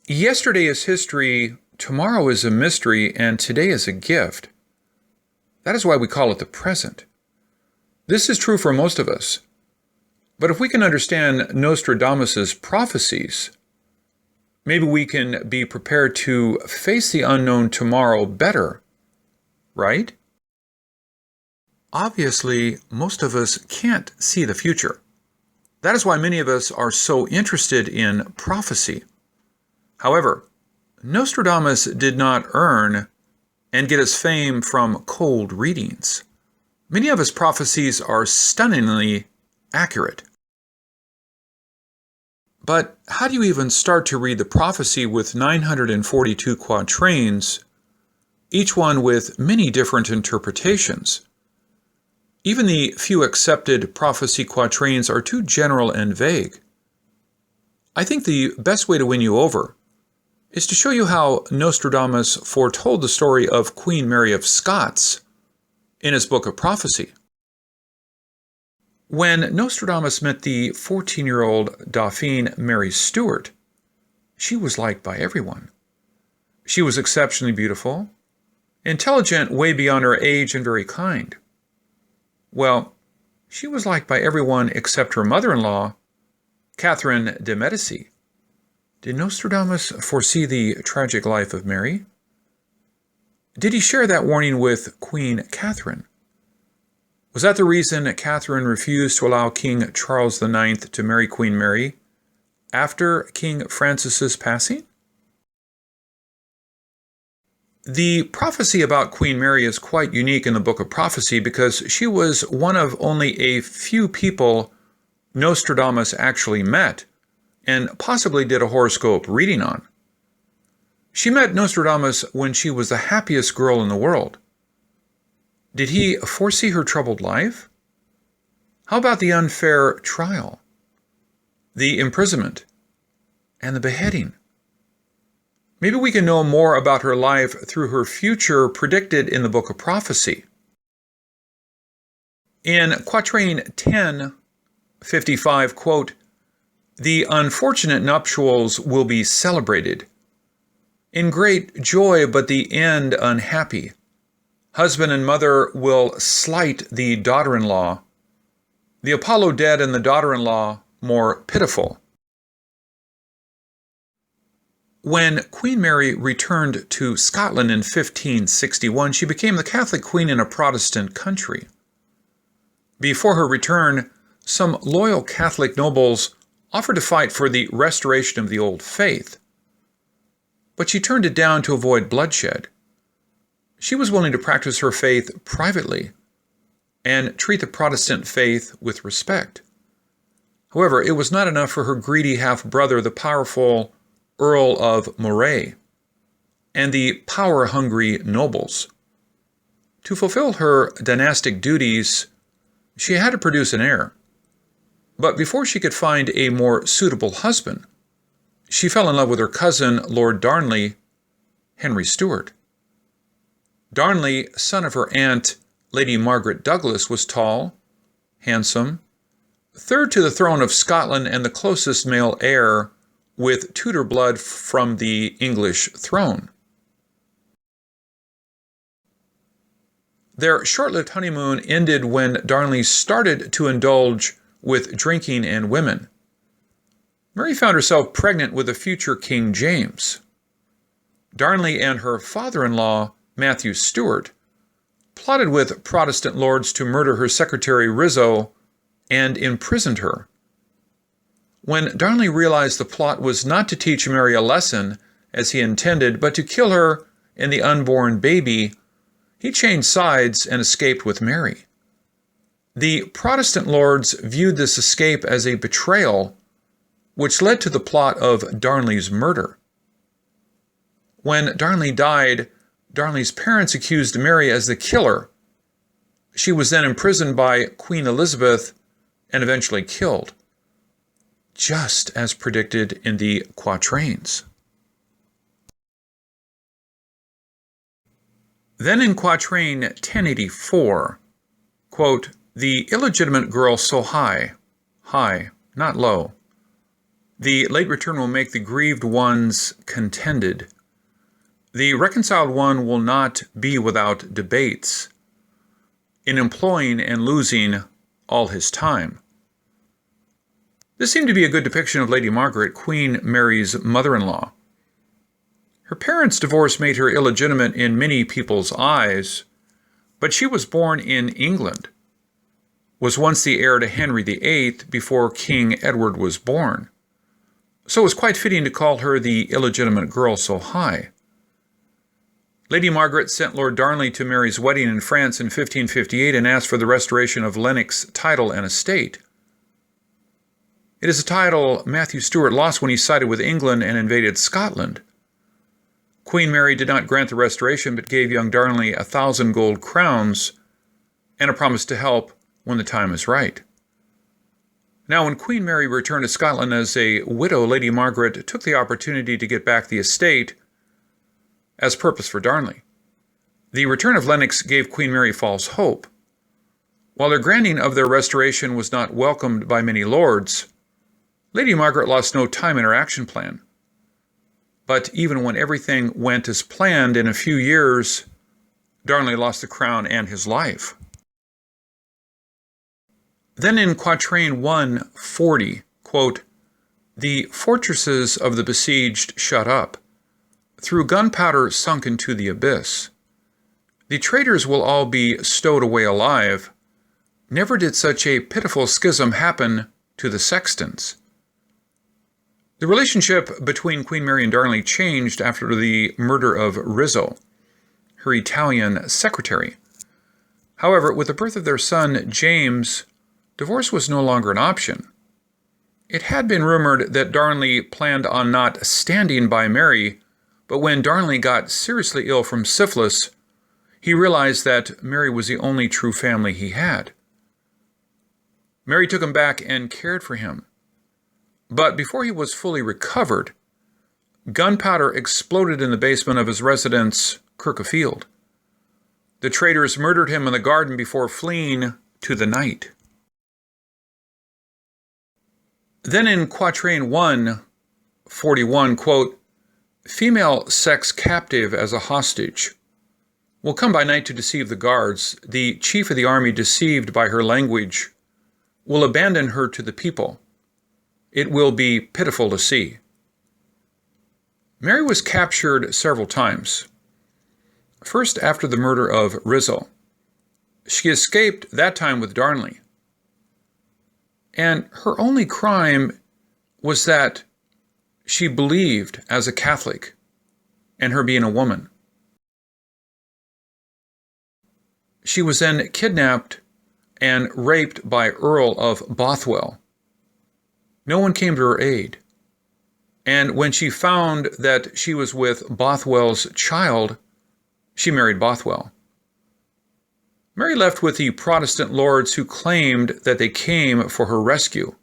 Yesterday is history, tomorrow is a mystery, and today is a gift. That is why we call it the present. This is true for most of us. But if we can understand Nostradamus's prophecies, maybe we can be prepared to face the unknown tomorrow better, right? Obviously, most of us can't see the future. That is why many of us are so interested in prophecy. However, Nostradamus did not earn and get his fame from cold readings. Many of his prophecies are stunningly accurate. But how do you even start to read the prophecy with 942 quatrains, each one with many different interpretations? Even the few accepted prophecy quatrains are too general and vague. I think the best way to win you over is to show you how Nostradamus foretold the story of Queen Mary of Scots in his book of prophecy. When Nostradamus met the 14-year-old Dauphine Mary Stuart, she was liked by everyone. She was exceptionally beautiful, intelligent way beyond her age, and very kind. Well, she was liked by everyone except her mother-in-law, Catherine de Medici. Did Nostradamus foresee the tragic life of Mary? Did he share that warning with Queen Catherine? Was that the reason Catherine refused to allow King Charles IX to marry Queen Mary after King Francis's passing? The prophecy about Queen Mary is quite unique in the Book of Prophecy because she was one of only a few people Nostradamus actually met and possibly did a horoscope reading on. She met Nostradamus when she was the happiest girl in the world. Did he foresee her troubled life? How about the unfair trial, the imprisonment, and the beheading? Maybe we can know more about her life through her future predicted in the Book of Prophecy. In quatrain 1055, quote, "The unfortunate nuptials will be celebrated in great joy, but the end unhappy. Husband and mother will slight the daughter-in-law, the Apollo dead and the daughter-in-law more pitiful." When Queen Mary returned to Scotland in 1561, she became the Catholic queen in a Protestant country. Before her return, some loyal Catholic nobles offered to fight for the restoration of the old faith, but she turned it down to avoid bloodshed. She was willing to practice her faith privately and treat the Protestant faith with respect. However, it was not enough for her greedy half-brother, the powerful Earl of Moray, and the power-hungry nobles. To fulfill her dynastic duties, she had to produce an heir. But before she could find a more suitable husband, she fell in love with her cousin, Lord Darnley, Henry Stuart. Darnley, son of her aunt, Lady Margaret Douglas, was tall, handsome, third to the throne of Scotland and the closest male heir with Tudor blood from the English throne. Their short-lived honeymoon ended when Darnley started to indulge with drinking and women. Mary found herself pregnant with the future King James. Darnley and her father-in-law, Matthew Stuart, plotted with Protestant lords to murder her secretary Rizzo and imprisoned her. When Darnley realized the plot was not to teach Mary a lesson, as he intended, but to kill her and the unborn baby, he changed sides and escaped with Mary. The Protestant lords viewed this escape as a betrayal, which led to the plot of Darnley's murder. When Darnley died, Darnley's parents accused Mary as the killer. She was then imprisoned by Queen Elizabeth and eventually killed, just as predicted in the quatrains. Then in quatrain 1084, quote, "The illegitimate girl so high, high, not low, The late return will make the grieved ones contented. The reconciled one will not be without debates, in employing and losing all his time. This seemed to be a good depiction of Lady Margaret, Queen Mary's mother-in-law. Her parents' divorce made her illegitimate in many people's eyes, but she was born in England, was once the heir to Henry VIII before King Edward was born, so it was quite fitting to call her the illegitimate girl so high. Lady Margaret sent Lord Darnley to Mary's wedding in France in 1558 and asked for the restoration of Lennox's title and estate. It is a title Matthew Stewart lost when he sided with England and invaded Scotland. Queen Mary did not grant the restoration, but gave young Darnley 1,000 gold crowns and a promise to help when the time is right. Now, when Queen Mary returned to Scotland as a widow, Lady Margaret took the opportunity to get back the estate as purpose for Darnley. The return of Lennox gave Queen Mary false hope. While their granting of their restoration was not welcomed by many lords, Lady Margaret lost no time in her action plan. But even when everything went as planned, in a few years, Darnley lost the crown and his life. Then in quatrain 140, quote, "The fortresses of the besieged shut up, through gunpowder sunk into the abyss. The traitors will all be stowed away alive. Never did such a pitiful schism happen to the sextons." The relationship between Queen Mary and Darnley changed after the murder of Rizzo, her Italian secretary. However, with the birth of their son James, divorce was no longer an option. It had been rumored that Darnley planned on not standing by Mary, but when Darnley got seriously ill from syphilis, he realized that Mary was the only true family he had. Mary took him back and cared for him. But before he was fully recovered, gunpowder exploded in the basement of his residence, Kirkfield. The traitors murdered him in the garden before fleeing to the night. Then in quatrain 141, quote, "Female sex captive as a hostage will come by night to deceive the guards. The chief of the army, deceived by her language, will abandon her to the people. It will be pitiful to see." Mary was captured several times. First, after the murder of Rizzo. She escaped that time with Darnley. And her only crime was that she believed as a Catholic, and her being a woman. She was then kidnapped and raped by Earl of Bothwell. No one came to her aid. And when she found that she was with Bothwell's child, she married Bothwell. Mary left with the Protestant lords who claimed that they came for her rescue.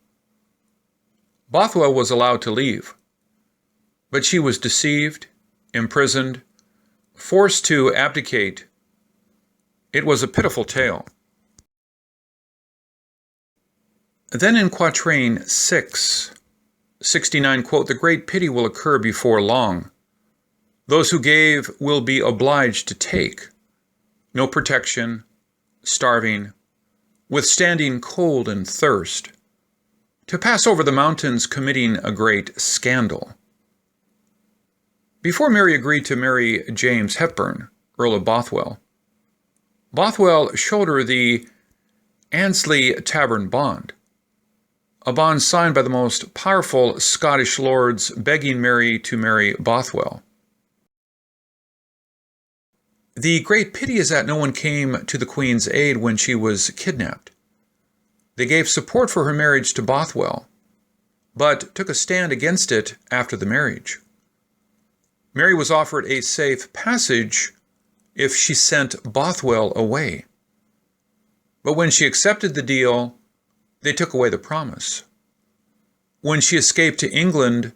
Bothwell was allowed to leave, but she was deceived, imprisoned, forced to abdicate. It was a pitiful tale. Then in quatrain 669, quote, "The great pity will occur before long. Those who gave will be obliged to take. No protection, starving, withstanding cold and thirst, to pass over the mountains committing a great scandal." Before Mary agreed to marry James Hepburn, Earl of Bothwell, Bothwell showed her the Annesley Tavern Bond, a bond signed by the most powerful Scottish lords begging Mary to marry Bothwell. The great pity is that no one came to the Queen's aid when she was kidnapped. They gave support for her marriage to Bothwell, but took a stand against it after the marriage. Mary was offered a safe passage if she sent Bothwell away. But when she accepted the deal, they took away the promise. When she escaped to England,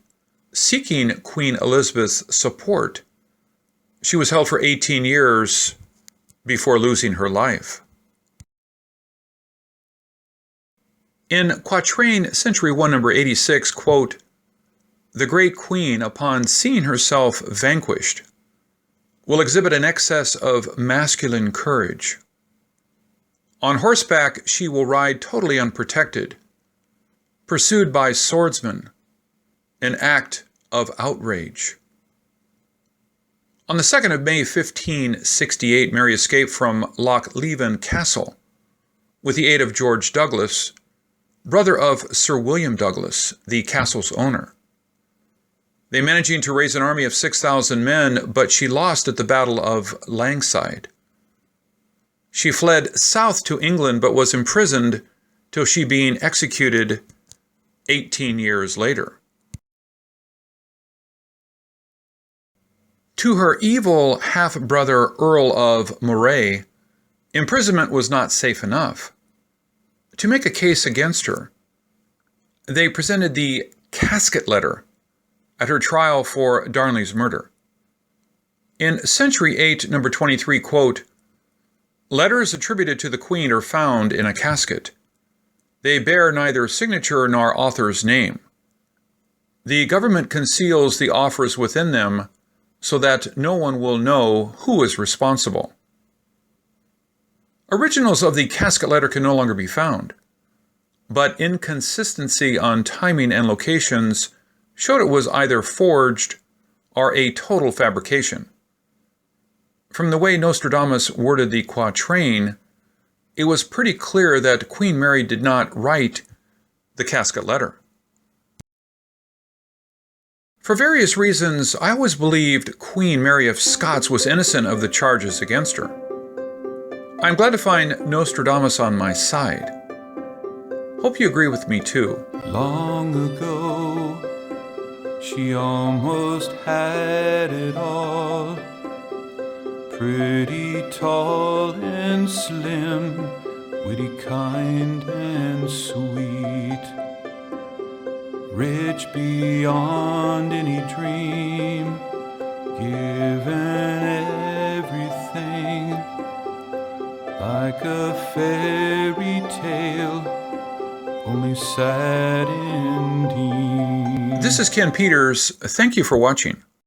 seeking Queen Elizabeth's support, she was held for 18 years before losing her life. In quatrain century 1, number 86, quote, the great queen, upon seeing herself vanquished, will exhibit an excess of masculine courage. On horseback, she will ride totally unprotected, pursued by swordsmen, an act of outrage. On the 2nd of May 1568, Mary escaped from Lochleven Castle with the aid of George Douglas, brother of Sir William Douglas, the castle's owner. They managing to raise an army of 6,000 men, but she lost at the Battle of Langside. She fled south to England, but was imprisoned till she being executed 18 years later. To her evil half-brother Earl of Moray, imprisonment was not safe enough. To make a case against her, they presented the casket letter at her trial for Darnley's murder. In Century 8, number 23, quote, "Letters attributed to the Queen are found in a casket. They bear neither signature nor author's name. The government conceals the offers within them so that no one will know who is responsible." Originals of the casket letter can no longer be found, but inconsistency on timing and locations showed it was either forged or a total fabrication. From the way Nostradamus worded the quatrain, it was pretty clear that Queen Mary did not write the casket letter. For various reasons, I always believed Queen Mary of Scots was innocent of the charges against her. I'm glad to find Nostradamus on my side. Hope you agree with me too. Long ago, she almost had it all. Pretty tall and slim, witty, kind and sweet. Rich beyond any dream, given everything, like a fairy tale, only sad indeed. This is Ken Peters. Thank you for watching.